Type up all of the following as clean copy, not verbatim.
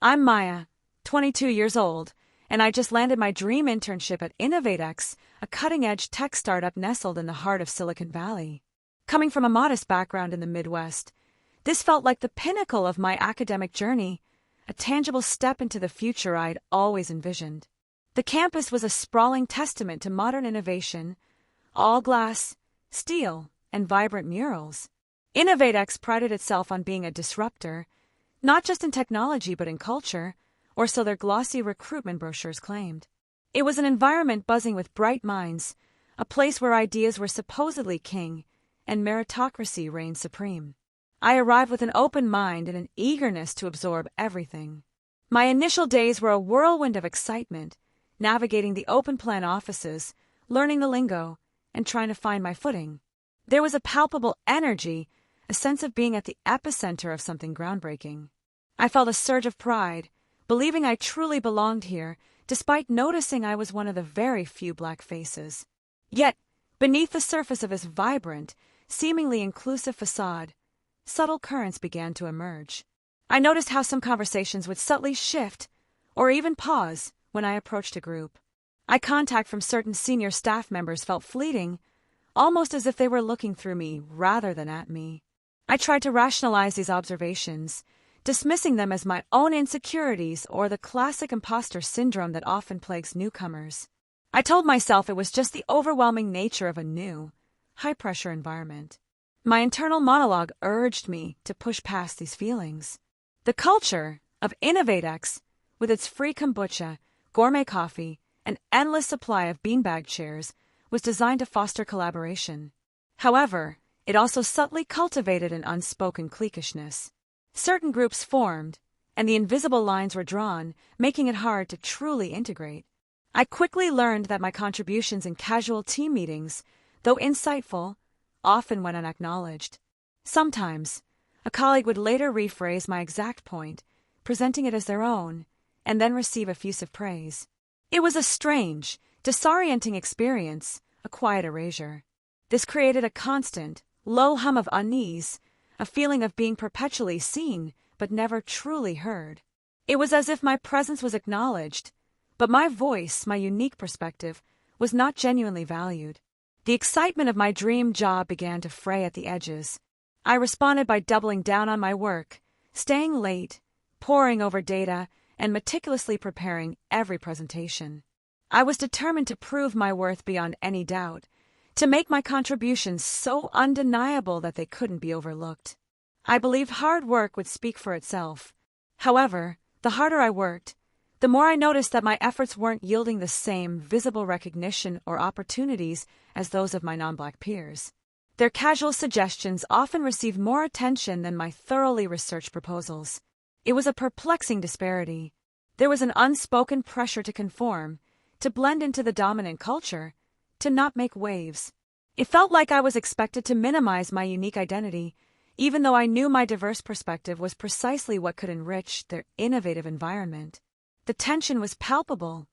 I'm Maya, 22 years old, and I just landed my dream internship at InnovateX, a cutting-edge tech startup nestled in the heart of Silicon Valley. Coming from a modest background in the Midwest, this felt like the pinnacle of my academic journey, a tangible step into the future I'd always envisioned. The campus was a sprawling testament to modern innovation, all glass, steel, and vibrant murals. InnovateX prided itself on being a disruptor, not just in technology but in culture, or so their glossy recruitment brochures claimed. It was an environment buzzing with bright minds, a place where ideas were supposedly king and meritocracy reigned supreme. I arrived with an open mind and an eagerness to absorb everything. My initial days were a whirlwind of excitement, navigating the open-plan offices, learning the lingo, and trying to find my footing. There was a palpable energy, a sense of being at the epicenter of something groundbreaking. I felt a surge of pride, believing I truly belonged here, despite noticing I was one of the very few black faces. Yet, beneath the surface of this vibrant, seemingly inclusive facade, subtle currents began to emerge. I noticed how some conversations would subtly shift, or even pause, when I approached a group. Eye contact from certain senior staff members felt fleeting, almost as if they were looking through me rather than at me. I tried to rationalize these observations, dismissing them as my own insecurities or the classic imposter syndrome that often plagues newcomers. I told myself it was just the overwhelming nature of a new, high-pressure environment. My internal monologue urged me to push past these feelings. The culture of InnovateX, with its free kombucha, gourmet coffee, and endless supply of beanbag chairs, was designed to foster collaboration. However, it also subtly cultivated an unspoken cliquishness. Certain groups formed, and the invisible lines were drawn, making it hard to truly integrate. I quickly learned that my contributions in casual team meetings, though insightful, often went unacknowledged. Sometimes, a colleague would later rephrase my exact point, presenting it as their own, and then receive effusive praise. It was a strange, disorienting experience, a quiet erasure. This created a constant, low hum of unease, a feeling of being perpetually seen but never truly heard. It was as if my presence was acknowledged, but my voice, my unique perspective, was not genuinely valued. The excitement of my dream job began to fray at the edges. I responded by doubling down on my work, staying late, poring over data, and meticulously preparing every presentation. I was determined to prove my worth beyond any doubt, to make my contributions so undeniable that they couldn't be overlooked. I believed hard work would speak for itself. However, the harder I worked, the more I noticed that my efforts weren't yielding the same visible recognition or opportunities as those of my non-black peers. Their casual suggestions often received more attention than my thoroughly researched proposals. It was a perplexing disparity. There was an unspoken pressure to conform, to blend into the dominant culture, to not make waves. It felt like I was expected to minimize my unique identity, even though I knew my diverse perspective was precisely what could enrich their innovative environment. The tension was palpable.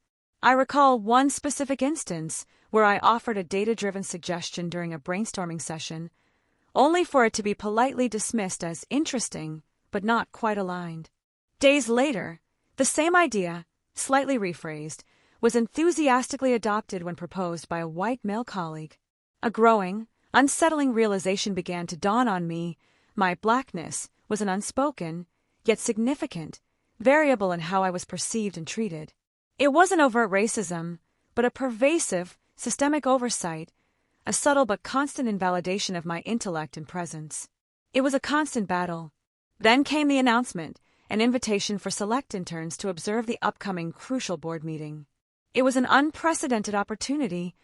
I recall one specific instance where I offered a data-driven suggestion during a brainstorming session, only for it to be politely dismissed as interesting, but not quite aligned. Days later, the same idea, slightly rephrased, was enthusiastically adopted when proposed by a white male colleague. A growing, unsettling realization began to dawn on me. My blackness was an unspoken, yet significant, variable in how I was perceived and treated. It wasn't overt racism, but a pervasive, systemic oversight, a subtle but constant invalidation of my intellect and presence. It was a constant battle. Then came the announcement, an invitation for select interns to observe the upcoming crucial board meeting. It was an unprecedented opportunity,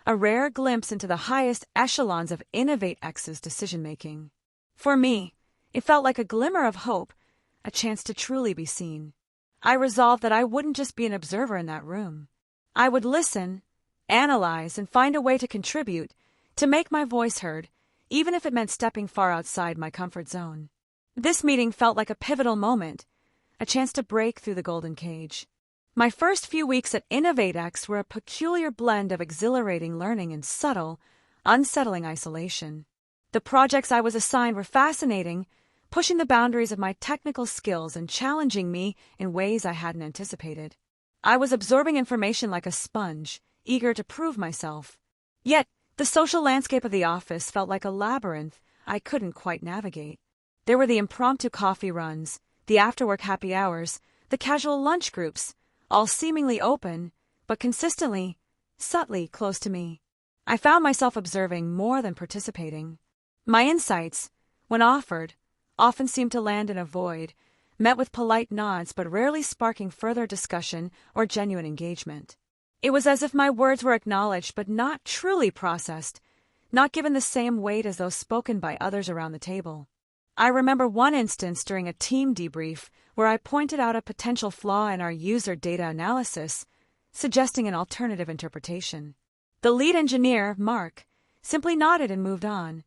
a rare glimpse into the highest echelons of InnovateX's decision-making. For me, it felt like a glimmer of hope, a chance to truly be seen. I resolved that I wouldn't just be an observer in that room. I would listen, analyze, and find a way to contribute, to make my voice heard, even if it meant stepping far outside my comfort zone. This meeting felt like a pivotal moment, a chance to break through the golden cage. My first few weeks at InnovateX were a peculiar blend of exhilarating learning and subtle, unsettling isolation. The projects I was assigned were fascinating, pushing the boundaries of my technical skills and challenging me in ways I hadn't anticipated. I was absorbing information like a sponge, eager to prove myself. Yet, the social landscape of the office felt like a labyrinth I couldn't quite navigate. There were the impromptu coffee runs, the after-work happy hours, the casual lunch groups, all seemingly open, but consistently, subtly close to me. I found myself observing more than participating. My insights, when offered, often seemed to land in a void, met with polite nods but rarely sparking further discussion or genuine engagement. It was as if my words were acknowledged but not truly processed, not given the same weight as those spoken by others around the table. I remember one instance during a team debrief where I pointed out a potential flaw in our user data analysis, suggesting an alternative interpretation. The lead engineer, Mark, simply nodded and moved on,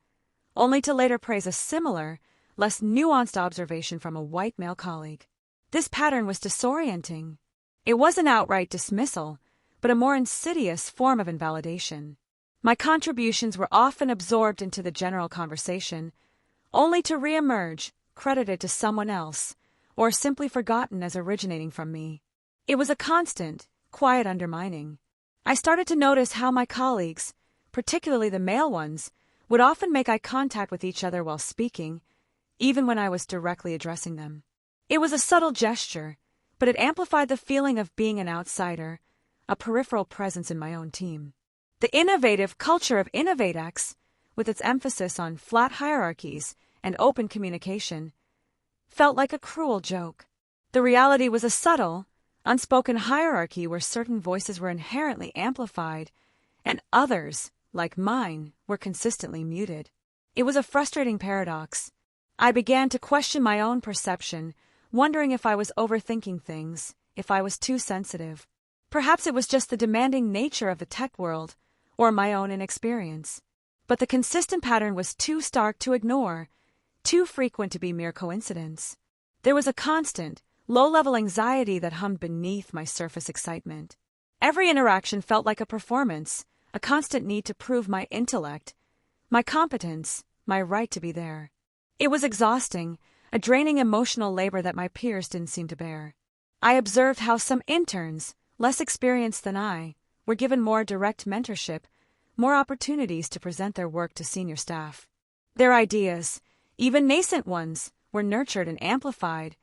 only to later praise a similar, less nuanced observation from a white male colleague. This pattern was disorienting. It wasn't outright dismissal, but a more insidious form of invalidation. My contributions were often absorbed into the general conversation, only to re-emerge, credited to someone else, or simply forgotten as originating from me. It was a constant, quiet undermining. I started to notice how my colleagues, particularly the male ones, would often make eye contact with each other while speaking, even when I was directly addressing them. It was a subtle gesture, but it amplified the feeling of being an outsider, a peripheral presence in my own team. The innovative culture of InnovateX, with its emphasis on flat hierarchies and open communication, felt like a cruel joke. The reality was a subtle, unspoken hierarchy where certain voices were inherently amplified, and others, like mine, were consistently muted. It was a frustrating paradox. I began to question my own perception, wondering if I was overthinking things, if I was too sensitive. Perhaps it was just the demanding nature of the tech world, or my own inexperience. But the consistent pattern was too stark to ignore, too frequent to be mere coincidence. There was a constant, low-level anxiety that hummed beneath my surface excitement. Every interaction felt like a performance, a constant need to prove my intellect, my competence, my right to be there. It was exhausting, a draining emotional labor that my peers didn't seem to bear. I observed how some interns, less experienced than I, were given more direct mentorship, more opportunities to present their work to senior staff. Their ideas, even nascent ones, were nurtured and amplified,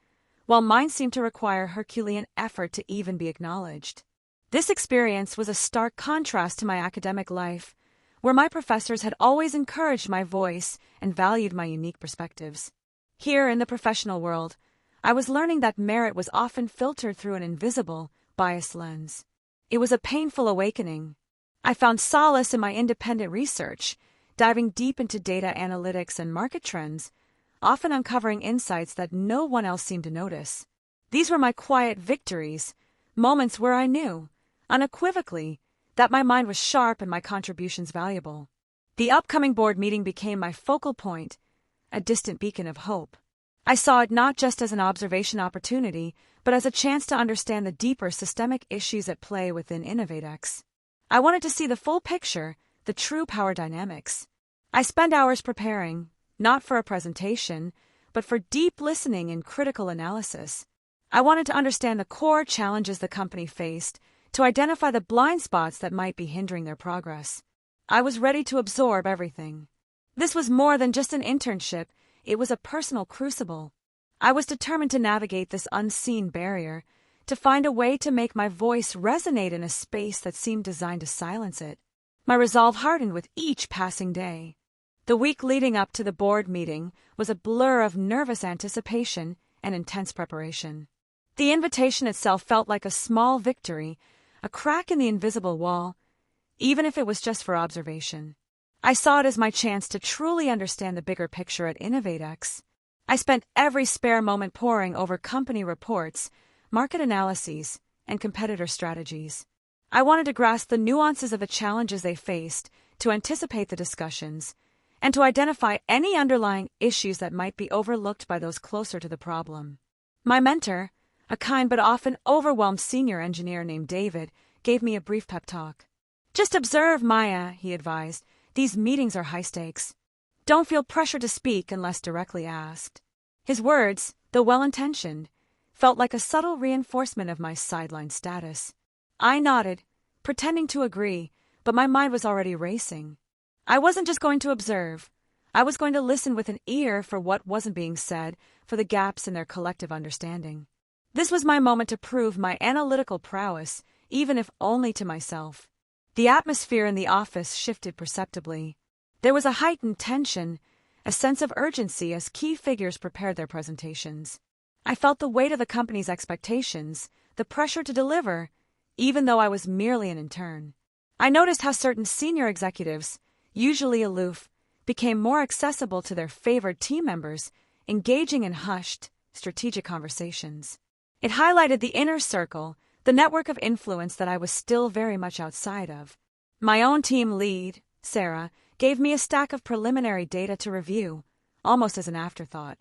while mine seemed to require Herculean effort to even be acknowledged. This experience was a stark contrast to my academic life, where my professors had always encouraged my voice and valued my unique perspectives. Here in the professional world, I was learning that merit was often filtered through an invisible, biased lens. It was a painful awakening. I found solace in my independent research, diving deep into data analytics and market trends, often uncovering insights that no one else seemed to notice. These were my quiet victories, moments where I knew, unequivocally, that my mind was sharp and my contributions valuable. The upcoming board meeting became my focal point, a distant beacon of hope. I saw it not just as an observation opportunity, but as a chance to understand the deeper systemic issues at play within InnovateX. I wanted to see the full picture, the true power dynamics. I spent hours preparing, not for a presentation, but for deep listening and critical analysis. I wanted to understand the core challenges the company faced, to identify the blind spots that might be hindering their progress. I was ready to absorb everything. This was more than just an internship, it was a personal crucible. I was determined to navigate this unseen barrier, to find a way to make my voice resonate in a space that seemed designed to silence it. My resolve hardened with each passing day. The week leading up to the board meeting was a blur of nervous anticipation and intense preparation. The invitation itself felt like a small victory, a crack in the invisible wall, even if it was just for observation. I saw it as my chance to truly understand the bigger picture at InnovateX. I spent every spare moment poring over company reports, market analyses, and competitor strategies. I wanted to grasp the nuances of the challenges they faced, to anticipate the discussions, and to identify any underlying issues that might be overlooked by those closer to the problem. My mentor, a kind but often overwhelmed senior engineer named David, gave me a brief pep talk. "Just observe, Maya," he advised. "These meetings are high stakes. Don't feel pressure to speak unless directly asked." His words, though well-intentioned, felt like a subtle reinforcement of my sideline status. I nodded, pretending to agree, but my mind was already racing. I wasn't just going to observe. I was going to listen with an ear for what wasn't being said, for the gaps in their collective understanding. This was my moment to prove my analytical prowess, even if only to myself. The atmosphere in the office shifted perceptibly. There was a heightened tension, a sense of urgency as key figures prepared their presentations. I felt the weight of the company's expectations, the pressure to deliver, even though I was merely an intern. I noticed how certain senior executives, usually aloof, became more accessible to their favored team members, engaging in hushed, strategic conversations. It highlighted the inner circle, the network of influence that I was still very much outside of. My own team lead, Sarah, gave me a stack of preliminary data to review, almost as an afterthought.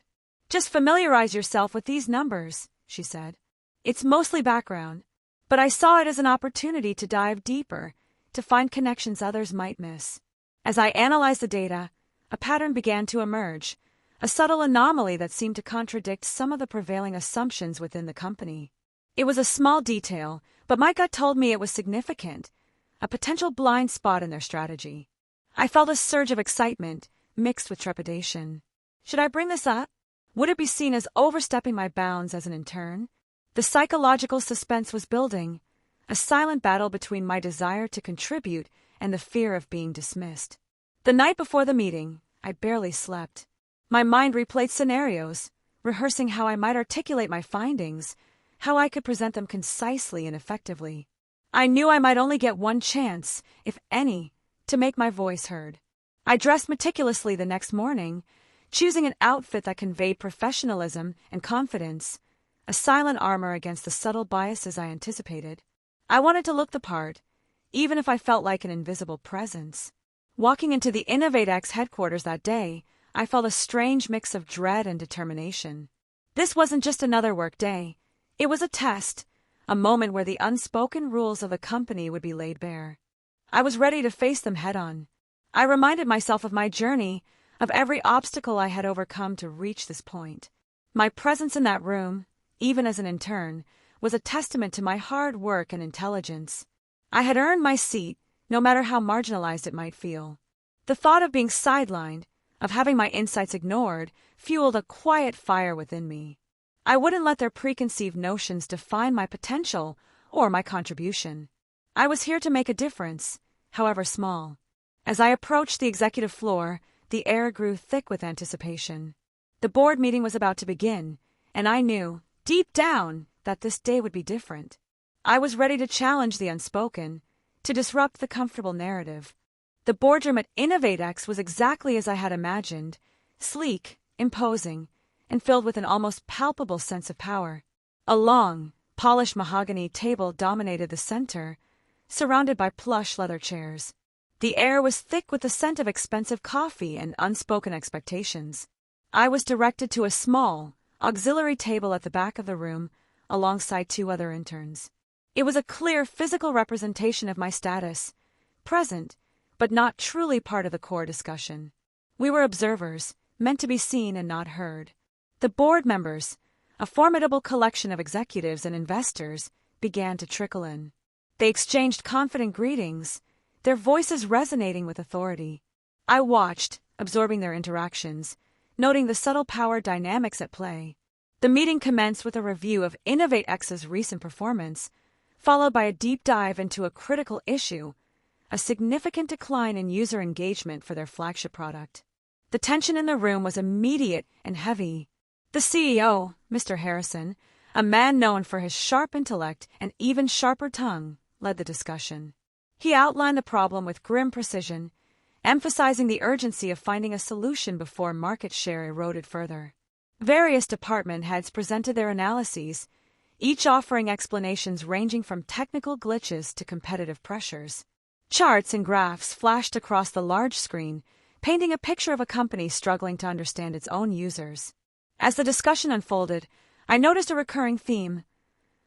"Just familiarize yourself with these numbers," she said. "It's mostly background, but I saw it as an opportunity to dive deeper, to find connections others might miss." As I analyzed the data, a pattern began to emerge, a subtle anomaly that seemed to contradict some of the prevailing assumptions within the company. It was a small detail, but my gut told me it was significant, a potential blind spot in their strategy. I felt a surge of excitement, mixed with trepidation. Should I bring this up? Would it be seen as overstepping my bounds as an intern? The psychological suspense was building, a silent battle between my desire to contribute and the fear of being dismissed. The night before the meeting, I barely slept. My mind replayed scenarios, rehearsing how I might articulate my findings, how I could present them concisely and effectively. I knew I might only get one chance, if any, to make my voice heard. I dressed meticulously the next morning, choosing an outfit that conveyed professionalism and confidence, a silent armor against the subtle biases I anticipated. I wanted to look the part, even if I felt like an invisible presence. Walking into the InnovateX headquarters that day, I felt a strange mix of dread and determination. This wasn't just another work day. It was a test, a moment where the unspoken rules of the company would be laid bare. I was ready to face them head-on. I reminded myself of my journey, of every obstacle I had overcome to reach this point. My presence in that room, even as an intern, was a testament to my hard work and intelligence. I had earned my seat, no matter how marginalized it might feel. The thought of being sidelined, of having my insights ignored, fueled a quiet fire within me. I wouldn't let their preconceived notions define my potential or my contribution. I was here to make a difference, however small. As I approached the executive floor, the air grew thick with anticipation. The board meeting was about to begin, and I knew, deep down, that this day would be different. I was ready to challenge the unspoken, to disrupt the comfortable narrative. The boardroom at InnovateX was exactly as I had imagined, sleek, imposing, and filled with an almost palpable sense of power. A long, polished mahogany table dominated the center, surrounded by plush leather chairs. The air was thick with the scent of expensive coffee and unspoken expectations. I was directed to a small, auxiliary table at the back of the room, alongside two other interns. It was a clear physical representation of my status, present, but not truly part of the core discussion. We were observers, meant to be seen and not heard. The board members, a formidable collection of executives and investors, began to trickle in. They exchanged confident greetings, their voices resonating with authority. I watched, absorbing their interactions, noting the subtle power dynamics at play. The meeting commenced with a review of InnovateX's recent performance, followed by a deep dive into a critical issue, a significant decline in user engagement for their flagship product. The tension in the room was immediate and heavy. The CEO, Mr. Harrison, a man known for his sharp intellect and even sharper tongue, led the discussion. He outlined the problem with grim precision, emphasizing the urgency of finding a solution before market share eroded further. Various department heads presented their analyses, each offering explanations ranging from technical glitches to competitive pressures. Charts and graphs flashed across the large screen, painting a picture of a company struggling to understand its own users. As the discussion unfolded, I noticed a recurring theme,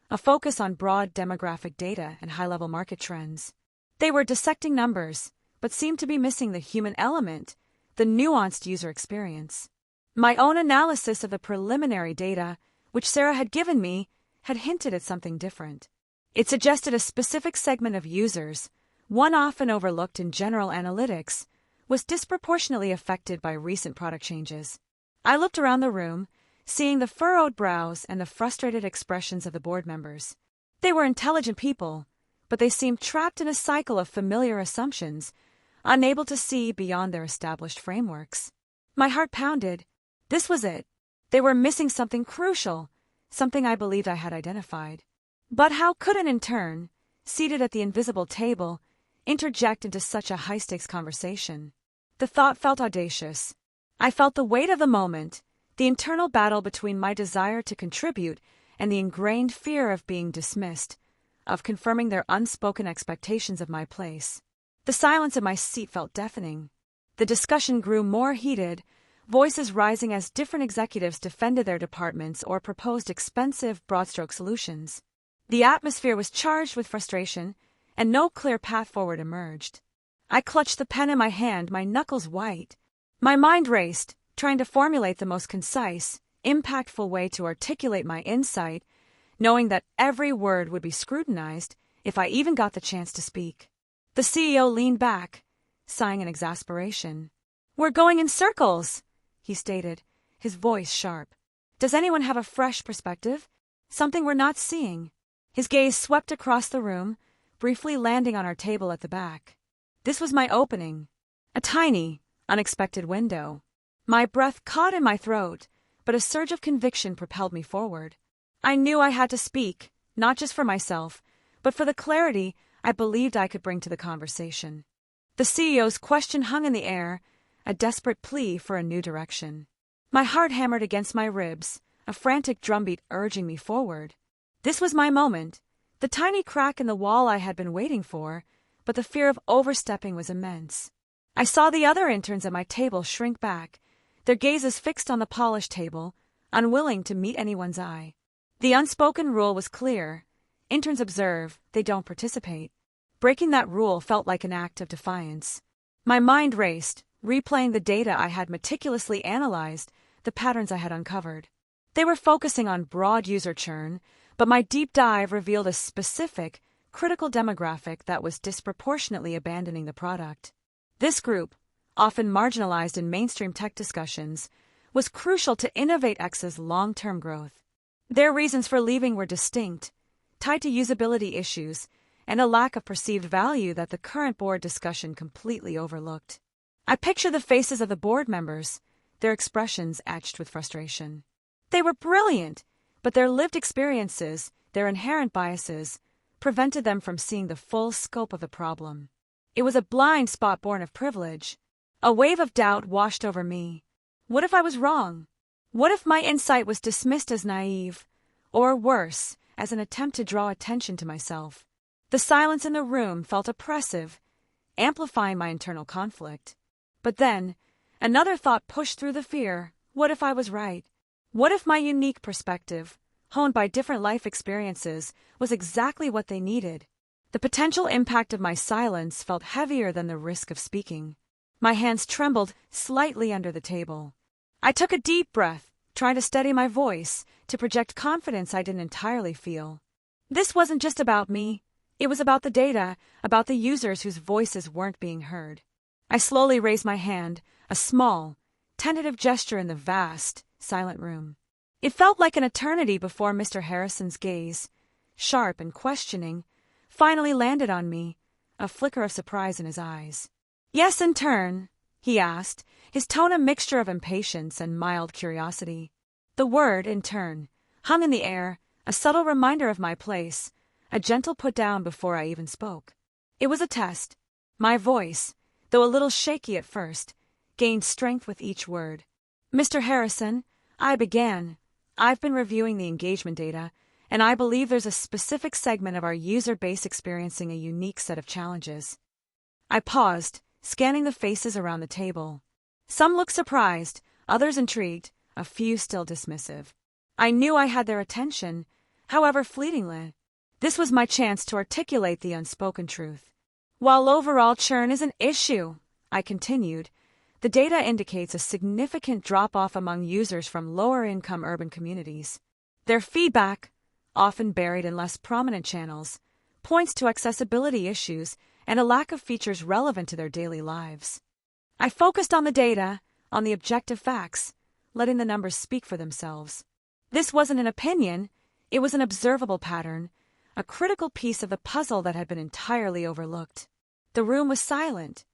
a focus on broad demographic data and high-level market trends. They were dissecting numbers, but seemed to be missing the human element, the nuanced user experience. My own analysis of the preliminary data, which Sarah had given me, had hinted at something different. It suggested a specific segment of users, one often overlooked in general analytics, was disproportionately affected by recent product changes. I looked around the room, seeing the furrowed brows and the frustrated expressions of the board members. They were intelligent people, but they seemed trapped in a cycle of familiar assumptions, unable to see beyond their established frameworks. My heart pounded. This was it. They were missing something crucial, something I believed I had identified. But how could an intern, seated at the invisible table, interject into such a high-stakes conversation? The thought felt audacious. I felt the weight of the moment, the internal battle between my desire to contribute and the ingrained fear of being dismissed, of confirming their unspoken expectations of my place. The silence in my seat felt deafening. The discussion grew more heated, voices rising as different executives defended their departments or proposed expensive, broad-stroke solutions. The atmosphere was charged with frustration, and no clear path forward emerged. I clutched the pen in my hand, my knuckles white. My mind raced, trying to formulate the most concise, impactful way to articulate my insight, knowing that every word would be scrutinized if I even got the chance to speak. The CEO leaned back, sighing in exasperation. "We're going in circles," he stated, his voice sharp. "Does anyone have a fresh perspective? Something we're not seeing?" His gaze swept across the room, briefly landing on our table at the back. This was my opening. A tiny, unexpected window. My breath caught in my throat, but a surge of conviction propelled me forward. I knew I had to speak, not just for myself, but for the clarity I believed I could bring to the conversation. The CEO's question hung in the air, a desperate plea for a new direction. My heart hammered against my ribs, a frantic drumbeat urging me forward. This was my moment, the tiny crack in the wall I had been waiting for, but the fear of overstepping was immense. I saw the other interns at my table shrink back, their gazes fixed on the polished table, unwilling to meet anyone's eye. The unspoken rule was clear. Interns observe, they don't participate. Breaking that rule felt like an act of defiance. My mind raced, replaying the data I had meticulously analyzed, the patterns I had uncovered. They were focusing on broad user churn, but my deep dive revealed a specific, critical demographic that was disproportionately abandoning the product. This group, often marginalized in mainstream tech discussions, was crucial to InnovateX's long-term growth. Their reasons for leaving were distinct, tied to usability issues and a lack of perceived value that the current board discussion completely overlooked. I picture the faces of the board members, their expressions etched with frustration. They were brilliant, but their lived experiences, their inherent biases, prevented them from seeing the full scope of the problem. It was a blind spot born of privilege. A wave of doubt washed over me. What if I was wrong? What if my insight was dismissed as naive, or worse, as an attempt to draw attention to myself? The silence in the room felt oppressive, amplifying my internal conflict. But then, another thought pushed through the fear. What if I was right? What if my unique perspective, honed by different life experiences, was exactly what they needed? The potential impact of my silence felt heavier than the risk of speaking. My hands trembled slightly under the table. I took a deep breath, trying to steady my voice, to project confidence I didn't entirely feel. This wasn't just about me. It was about the data, about the users whose voices weren't being heard. I slowly raised my hand, a small, tentative gesture in the vast, silent room. It felt like an eternity before Mr. Harrison's gaze, sharp and questioning, finally landed on me, a flicker of surprise in his eyes. "Yes, intern?" he asked, his tone a mixture of impatience and mild curiosity. The word intern hung in the air, a subtle reminder of my place, a gentle put-down before I even spoke. It was a test. My voice, though a little shaky at first, gained strength with each word. "Mr. Harrison," I began, "I've been reviewing the engagement data, and I believe there's a specific segment of our user base experiencing a unique set of challenges." I paused, scanning the faces around the table. Some looked surprised, others intrigued, a few still dismissive. I knew I had their attention, however fleetingly. This was my chance to articulate the unspoken truth. "While overall churn is an issue," I continued, The data indicates a significant drop-off among users from lower-income urban communities. Their feedback, often buried in less prominent channels, points to accessibility issues and a lack of features relevant to their daily lives. I focused on the data, on the objective facts, letting the numbers speak for themselves. This wasn't an opinion, it was an observable pattern, a critical piece of the puzzle that had been entirely overlooked. The room was silent.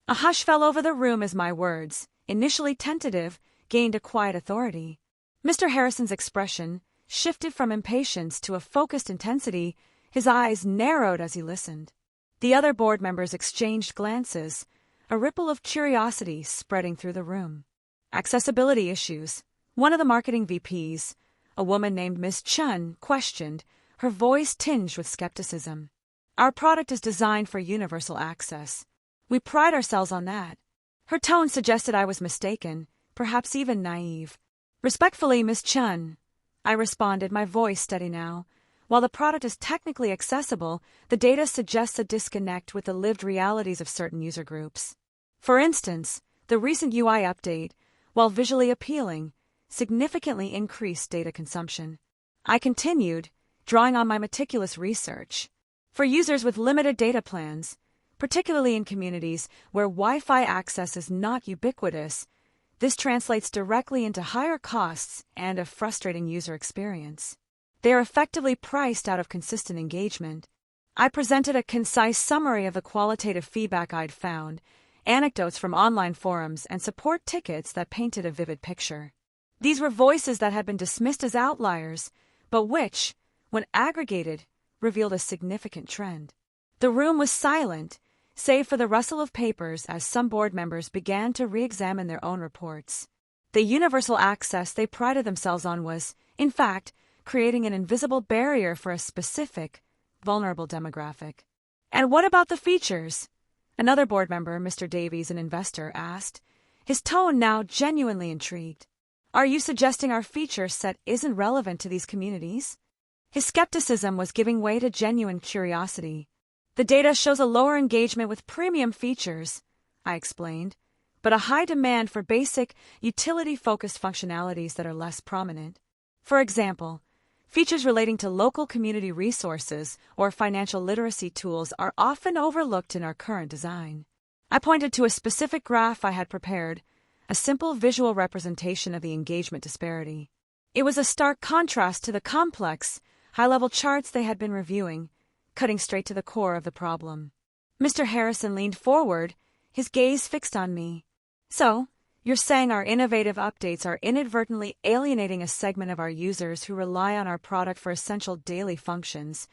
A hush fell over the room as my words, initially tentative, gained a quiet authority. Mr. Harrison's expression shifted from impatience to a focused intensity, his eyes narrowed as he listened. The other board members exchanged glances, a ripple of curiosity spreading through the room. Accessibility issues. One of the marketing VPs, a woman named Ms. Chun, questioned, her voice tinged with skepticism. Our product is designed for universal access. We pride ourselves on that. Her tone suggested I was mistaken, perhaps even naive. Respectfully, Ms. Chun, I responded, my voice steady now. While the product is technically accessible, the data suggests a disconnect with the lived realities of certain user groups. For instance, the recent UI update, while visually appealing, significantly increased data consumption. I continued, drawing on my meticulous research. For users with limited data plans, particularly in communities where Wi-Fi access is not ubiquitous, this translates directly into higher costs and a frustrating user experience. They are effectively priced out of consistent engagement. I presented a concise summary of the qualitative feedback I'd found, anecdotes from online forums, and support tickets that painted a vivid picture. These were voices that had been dismissed as outliers, but which, when aggregated, revealed a significant trend. The room was silent, save for the rustle of papers as some board members began to re-examine their own reports. The universal access they prided themselves on was, in fact, creating an invisible barrier for a specific, vulnerable demographic. And what about the features? Another board member, Mr. Davies, an investor, asked, his tone now genuinely intrigued. Are you suggesting our feature set isn't relevant to these communities? His skepticism was giving way to genuine curiosity. The data shows a lower engagement with premium features, I explained, but a high demand for basic, utility-focused functionalities that are less prominent. For example, features relating to local community resources or financial literacy tools are often overlooked in our current design. I pointed to a specific graph I had prepared, a simple visual representation of the engagement disparity. It was a stark contrast to the complex, high-level charts they had been reviewing, cutting straight to the core of the problem. Mr. Harrison leaned forward, his gaze fixed on me. So, you're saying our innovative updates are inadvertently alienating a segment of our users who rely on our product for essential daily functions,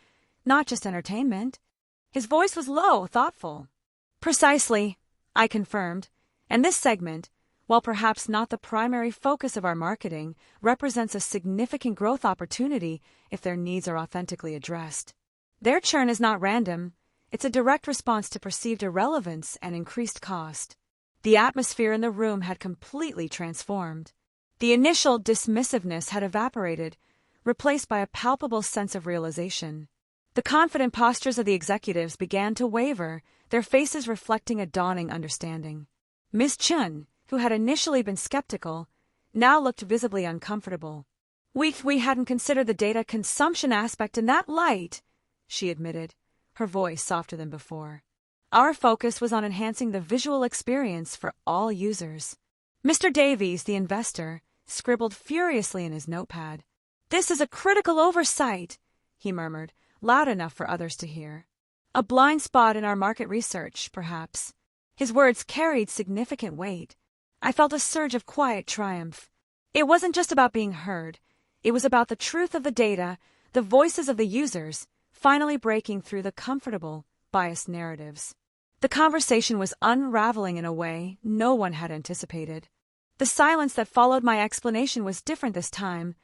not just entertainment? His voice was low, thoughtful. Precisely, I confirmed, and this segment, while perhaps not the primary focus of our marketing, represents a significant growth opportunity if their needs are authentically addressed. Their churn is not random, it's a direct response to perceived irrelevance and increased cost. The atmosphere in the room had completely transformed. The initial dismissiveness had evaporated, replaced by a palpable sense of realization. The confident postures of the executives began to waver, their faces reflecting a dawning understanding. Ms. Chun, who had initially been skeptical, now looked visibly uncomfortable. We hadn't considered the data consumption aspect in that light, she admitted, her voice softer than before. Our focus was on enhancing the visual experience for all users. Mr. Davies, the investor, scribbled furiously in his notepad. This is a critical oversight, he murmured, loud enough for others to hear. A blind spot in our market research, perhaps. His words carried significant weight. I felt a surge of quiet triumph. It wasn't just about being heard. It was about the truth of the data, the voices of the users, finally breaking through the comfortable, biased narratives. The conversation was unraveling in a way no one had anticipated. The silence that followed my explanation was different this time,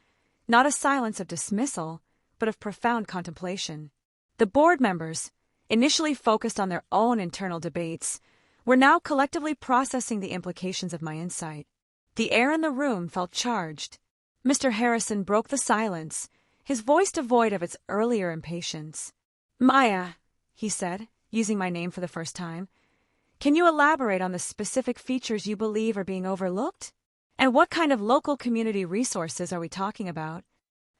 not a silence of dismissal, but of profound contemplation. The board members, initially focused on their own internal debates, were now collectively processing the implications of my insight. The air in the room felt charged. Mr. Harrison broke the silence, his voice devoid of its earlier impatience. Maya, he said, using my name for the first time, Can you elaborate on the specific features you believe are being overlooked? And what kind of local community resources are we talking about?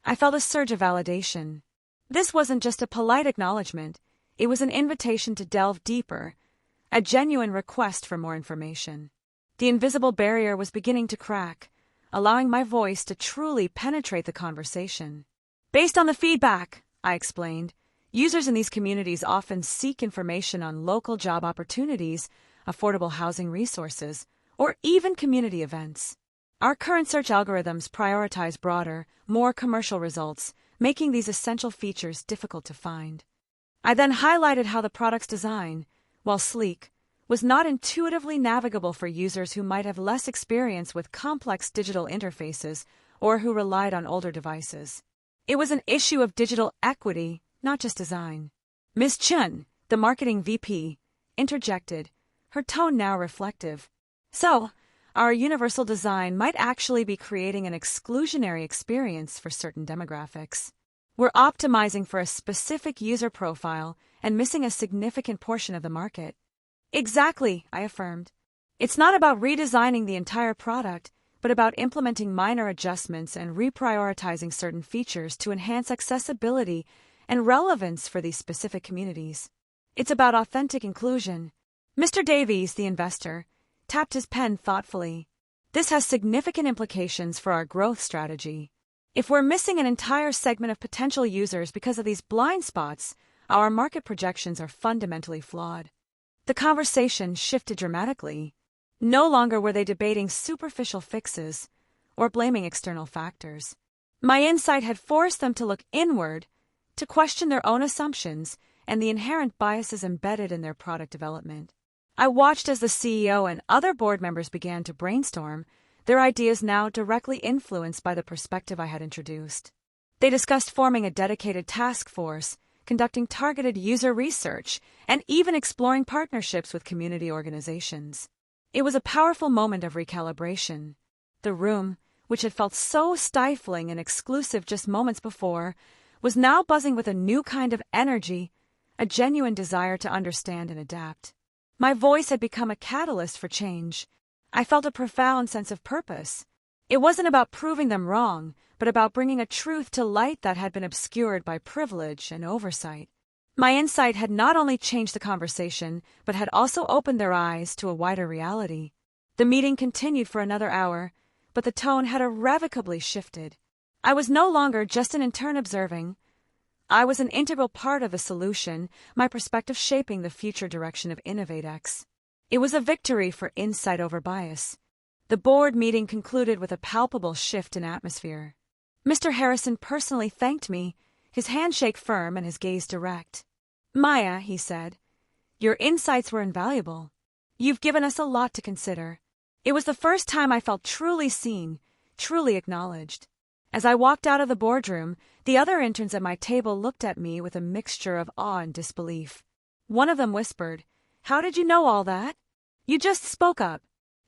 I felt a surge of validation. This wasn't just a polite acknowledgement, it was an invitation to delve deeper, a genuine request for more information. The invisible barrier was beginning to crack, allowing my voice to truly penetrate the conversation. Based on the feedback, I explained, users in these communities often seek information on local job opportunities, affordable housing resources, or even community events. Our current search algorithms prioritize broader, more commercial results, making these essential features difficult to find. I then highlighted how the product's design, while sleek, was not intuitively navigable for users who might have less experience with complex digital interfaces or who relied on older devices. It was an issue of digital equity, not just design. Ms. Chun, the marketing VP, interjected, her tone now reflective. So, our universal design might actually be creating an exclusionary experience for certain demographics. We're optimizing for a specific user profile and missing a significant portion of the market. Exactly, I affirmed. It's not about redesigning the entire product, but about implementing minor adjustments and reprioritizing certain features to enhance accessibility and relevance for these specific communities. It's about authentic inclusion. Mr. Davies, the investor, tapped his pen thoughtfully. This has significant implications for our growth strategy. If we're missing an entire segment of potential users because of these blind spots, our market projections are fundamentally flawed. The conversation shifted dramatically. No longer were they debating superficial fixes or blaming external factors. My insight had forced them to look inward, to question their own assumptions and the inherent biases embedded in their product development. I watched as the CEO and other board members began to brainstorm, their ideas now directly influenced by the perspective I had introduced. They discussed forming a dedicated task force, conducting targeted user research, and even exploring partnerships with community organizations. It was a powerful moment of recalibration. The room, which had felt so stifling and exclusive just moments before, was now buzzing with a new kind of energy, a genuine desire to understand and adapt. My voice had become a catalyst for change. I felt a profound sense of purpose. It wasn't about proving them wrong, but about bringing a truth to light that had been obscured by privilege and oversight. My insight had not only changed the conversation, but had also opened their eyes to a wider reality. The meeting continued for another hour, but the tone had irrevocably shifted. I was no longer just an intern observing. I was an integral part of the solution, my perspective shaping the future direction of InnovateX. It was a victory for insight over bias. The board meeting concluded with a palpable shift in atmosphere. Mr. Harrison personally thanked me, his handshake firm and his gaze direct. "Maya," he said, "your insights were invaluable. You've given us a lot to consider." It was the first time I felt truly seen, truly acknowledged. As I walked out of the boardroom, the other interns at my table looked at me with a mixture of awe and disbelief. One of them whispered, "How did you know all that? You just spoke up."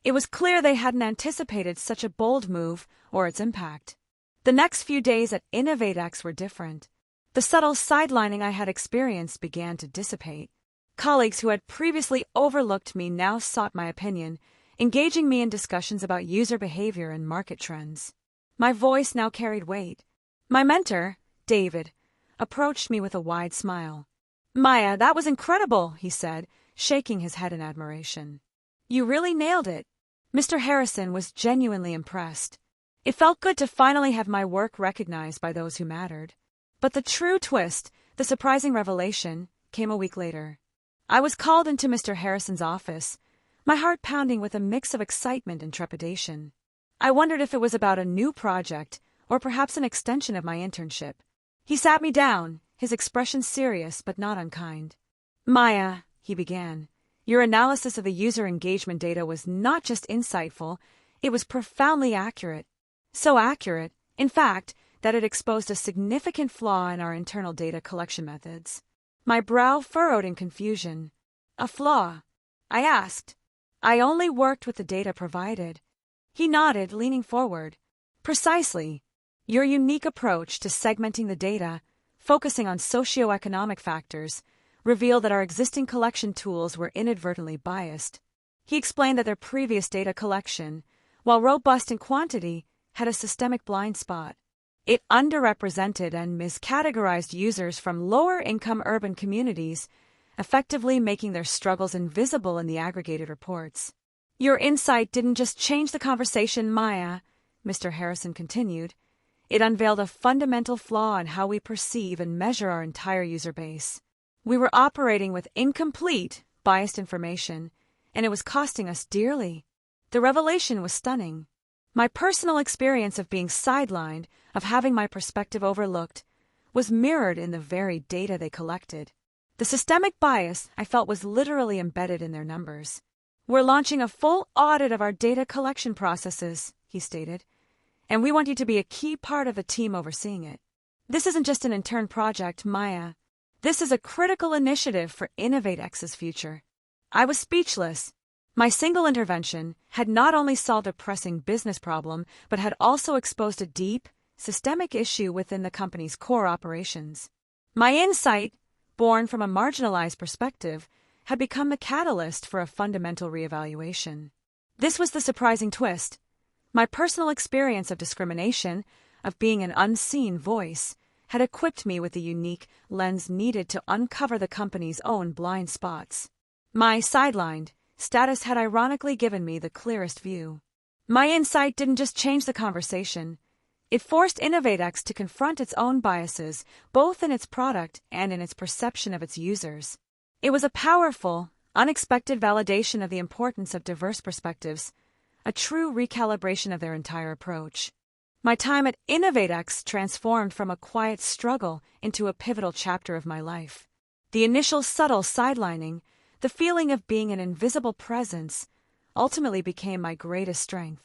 It was clear they hadn't anticipated such a bold move or its impact. The next few days at InnovateX were different. The subtle sidelining I had experienced began to dissipate. Colleagues who had previously overlooked me now sought my opinion, engaging me in discussions about user behavior and market trends. My voice now carried weight. My mentor, David, approached me with a wide smile. "Maya, that was incredible," he said, shaking his head in admiration. "You really nailed it." Mr. Harrison was genuinely impressed. It felt good to finally have my work recognized by those who mattered. But the true twist, the surprising revelation, came a week later. I was called into Mr. Harrison's office, my heart pounding with a mix of excitement and trepidation. I wondered if it was about a new project or perhaps an extension of my internship. He sat me down, his expression serious but not unkind. "Maya," he began, "your analysis of the user engagement data was not just insightful, it was profoundly accurate. So accurate, in fact, that it exposed a significant flaw in our internal data collection methods." My brow furrowed in confusion. "A flaw?" I asked. "I only worked with the data provided." He nodded, leaning forward. "Precisely. Your unique approach to segmenting the data, focusing on socioeconomic factors, revealed that our existing collection tools were inadvertently biased. He explained that their previous data collection, while robust in quantity, had a systemic blind spot. It underrepresented and miscategorized users from lower-income urban communities, effectively making their struggles invisible in the aggregated reports. Your insight didn't just change the conversation, Maya, Mr. Harrison continued. It unveiled a fundamental flaw in how we perceive and measure our entire user base. We were operating with incomplete, biased information, and it was costing us dearly. The revelation was stunning. My personal experience of being sidelined, of having my perspective overlooked, was mirrored in the very data they collected. The systemic bias I felt was literally embedded in their numbers. We're launching a full audit of our data collection processes, he stated, and we want you to be a key part of the team overseeing it. This isn't just an intern project, Maya. This is a critical initiative for InnovateX's future. I was speechless. My single intervention had not only solved a pressing business problem, but had also exposed a deep, systemic issue within the company's core operations. My insight, born from a marginalized perspective, had become the catalyst for a fundamental reevaluation. This was the surprising twist. My personal experience of discrimination, of being an unseen voice, had equipped me with the unique lens needed to uncover the company's own blind spots. My sidelined status had ironically given me the clearest view. My insight didn't just change the conversation. It forced InnovateX to confront its own biases, both in its product and in its perception of its users. It was a powerful, unexpected validation of the importance of diverse perspectives, a true recalibration of their entire approach. My time at InnovateX transformed from a quiet struggle into a pivotal chapter of my life. The initial subtle sidelining, the feeling of being an invisible presence, ultimately became my greatest strength.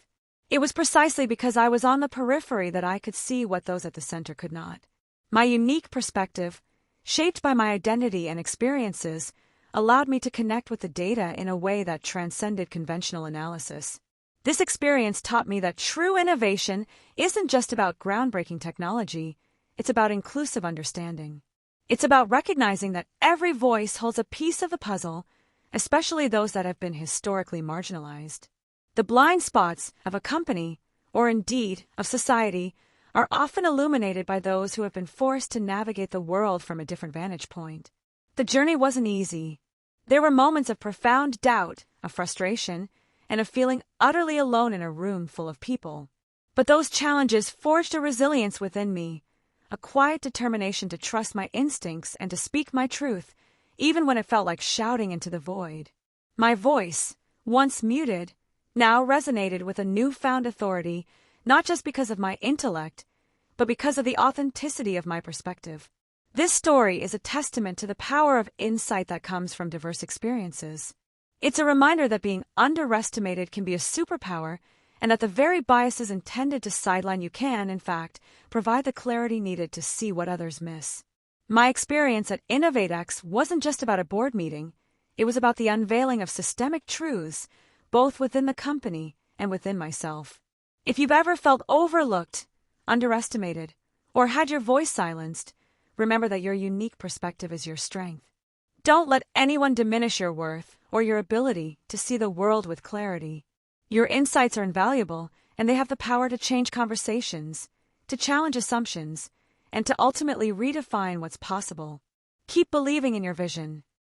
It was precisely because I was on the periphery that I could see what those at the center could not. My unique perspective, shaped by my identity and experiences, allowed me to connect with the data in a way that transcended conventional analysis. This experience taught me that true innovation isn't just about groundbreaking technology, it's about inclusive understanding. It's about recognizing that every voice holds a piece of the puzzle, especially those that have been historically marginalized. The blind spots of a company, or indeed of society, are often illuminated by those who have been forced to navigate the world from a different vantage point. The journey wasn't easy. There were moments of profound doubt, of frustration, and of feeling utterly alone in a room full of people. But those challenges forged a resilience within me, a quiet determination to trust my instincts and to speak my truth, even when it felt like shouting into the void. My voice, once muted, now resonated with a newfound authority, not just because of my intellect, but because of the authenticity of my perspective. This story is a testament to the power of insight that comes from diverse experiences. It's a reminder that being underestimated can be a superpower, and that the very biases intended to sideline you can, in fact, provide the clarity needed to see what others miss. My experience at InnovateX wasn't just about a board meeting. It was about the unveiling of systemic truths, both within the company and within myself. If you've ever felt overlooked, underestimated, or had your voice silenced, remember that your unique perspective is your strength. Don't let anyone diminish your worth or your ability to see the world with clarity. Your insights are invaluable, and they have the power to change conversations, to challenge assumptions, and to ultimately redefine what's possible. Keep believing in your vision.